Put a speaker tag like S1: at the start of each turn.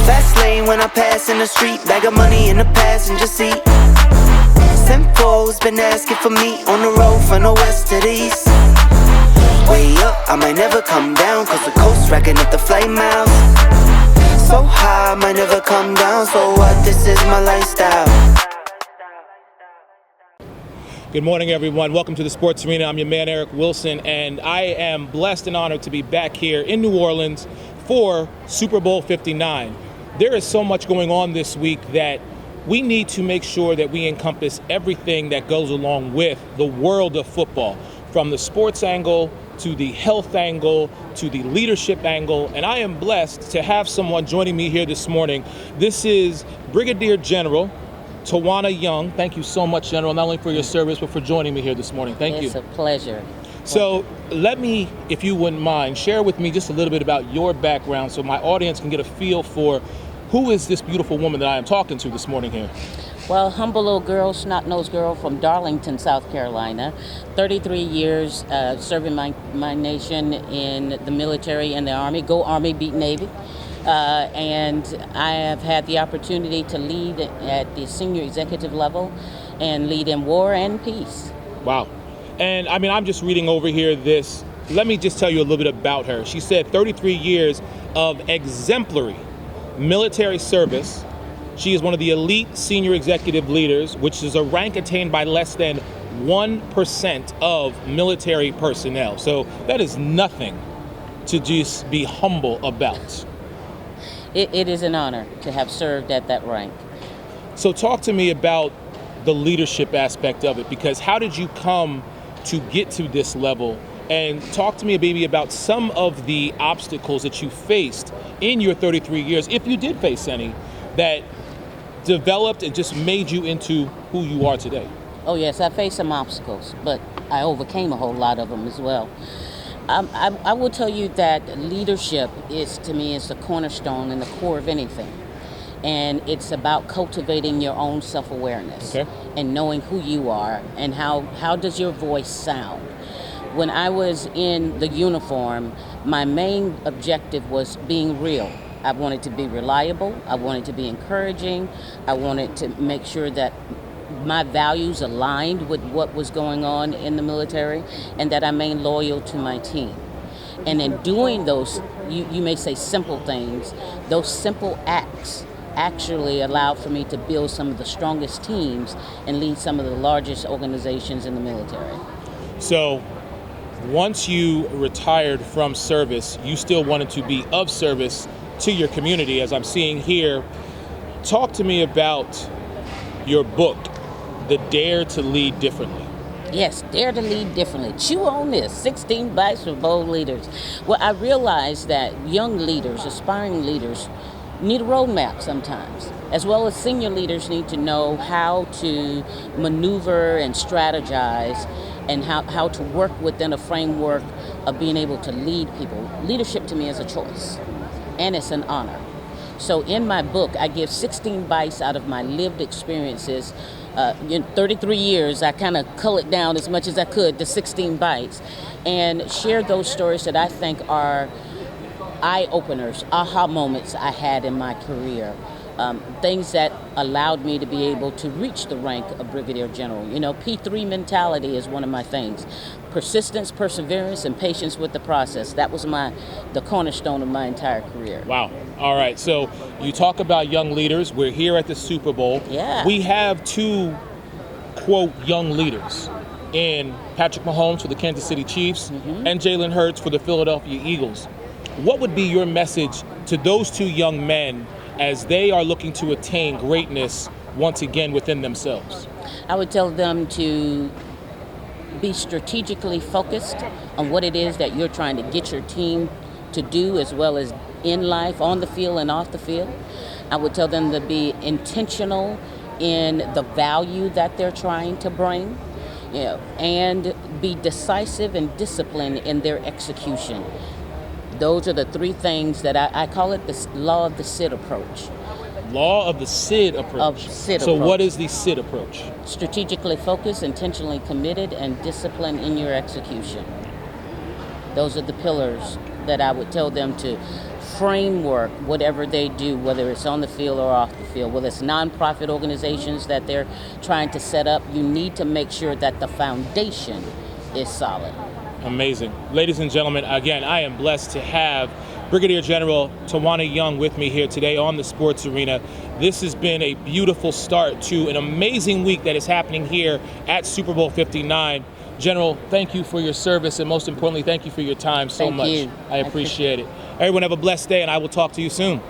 S1: Fast lane when I pass in the street, bag of money in the passenger seat. Simcoe's been asking for me on the road from the west to the east. Way up, I might never come down, cause the coast racking up the flight miles. So high, I might never come down, so what, this is my lifestyle.
S2: Good morning, everyone. Welcome to the Sports Arena. I'm your man, Eric Wilson, and I am blessed and honored to be back here in New Orleans for Super Bowl 59. There is so much going on this week that we need to make sure that we encompass everything that goes along with the world of football, from the sports angle to the health angle to the leadership angle. And I am blessed to have someone joining me here this morning. This is Brigadier General Twanda Young. Thank you so much, General, not only for your service, but for joining me here this morning. Thank you.
S3: It's a pleasure.
S2: So let me, if you wouldn't mind, share with me just a little bit about your background so my audience can get a feel for who is this beautiful woman that I am talking to this morning here.
S3: Well, humble little girl, snot-nosed girl from Darlington, South Carolina. 33 years serving my nation in the military and the Army. Go Army, beat Navy. And I have had the opportunity to lead at the senior executive level and lead in war and peace.
S2: Wow. And I mean, I'm just reading over here this. Let me just tell you a little bit about her. She said 33 years of exemplary military service. She is one of the elite senior executive leaders, which is a rank attained by less than 1% of military personnel. So that is nothing to just be humble about.
S3: It is an honor to have served at that rank.
S2: So talk to me about the leadership aspect of it, because how did you come to get to this level? And talk to me maybe about some of the obstacles that you faced in your 33 years, if you did face any, that developed and just made you into who you are today.
S3: Oh yes, I faced some obstacles, but I overcame a whole lot of them as well. I will tell you that leadership is, to me, is the cornerstone and the core of anything. And it's about cultivating your own self-awareness and knowing who you are and how does your voice sound. When I was in the uniform, my main objective was being real. I wanted to be reliable. I wanted to be encouraging. I wanted to make sure that my values aligned with what was going on in the military and that I remained loyal to my team. And in doing those, you may say simple things, those simple acts actually allowed for me to build some of the strongest teams and lead some of the largest organizations in the military.
S2: So once you retired from service, you still wanted to be of service to your community, as I'm seeing here. Talk to me about your book, The Dare to Lead Differently.
S3: Yes, Dare to Lead Differently. Chew on this, 16 bites for bold leaders. Well, I realized that young leaders, aspiring leaders, need a roadmap sometimes, as well as senior leaders need to know how to maneuver and strategize and how to work within a framework of being able to lead people. Leadership to me is a choice, and it's an honor. So in my book, I give 16 bites out of my lived experiences. In 33 years, I kind of cull it down as much as I could to 16 bites and share those stories that I think are eye-openers, aha moments I had in my career. Things that allowed me to be able to reach the rank of Brigadier General. You know, P3 mentality is one of my things. Persistence, perseverance, and patience with the process. That was the cornerstone of my entire career.
S2: Wow. All right. So you talk about young leaders. We're here at the Super Bowl.
S3: Yeah.
S2: We have two, quote, young leaders in Patrick Mahomes for the Kansas City Chiefs and Jalen Hurts for the Philadelphia Eagles. What would be your message to those two young men as they are looking to attain greatness once again within themselves?
S3: I would tell them to be strategically focused on what it is that you're trying to get your team to do, as well as in life, on the field and off the field. I would tell them to be intentional in the value that they're trying to bring, and be decisive and disciplined in their execution. Those are the three things that I call it the law of the SID approach.
S2: Law of the SID approach. So what is the SID approach?
S3: Strategically focused, intentionally committed, and disciplined in your execution. Those are the pillars that I would tell them to framework, whatever they do, whether it's on the field or off the field, whether it's nonprofit organizations that they're trying to set up, you need to make sure that the foundation is solid.
S2: Amazing. Ladies and gentlemen, again, I am blessed to have Brigadier General Twanda Young with me here today on the Sports Arena. This has been a beautiful start to an amazing week that is happening here at Super Bowl 59. General, thank you for your service, and most importantly, thank you for your time so much.
S3: Thank you.
S2: I appreciate it. Everyone have a blessed day, and I will talk to you soon.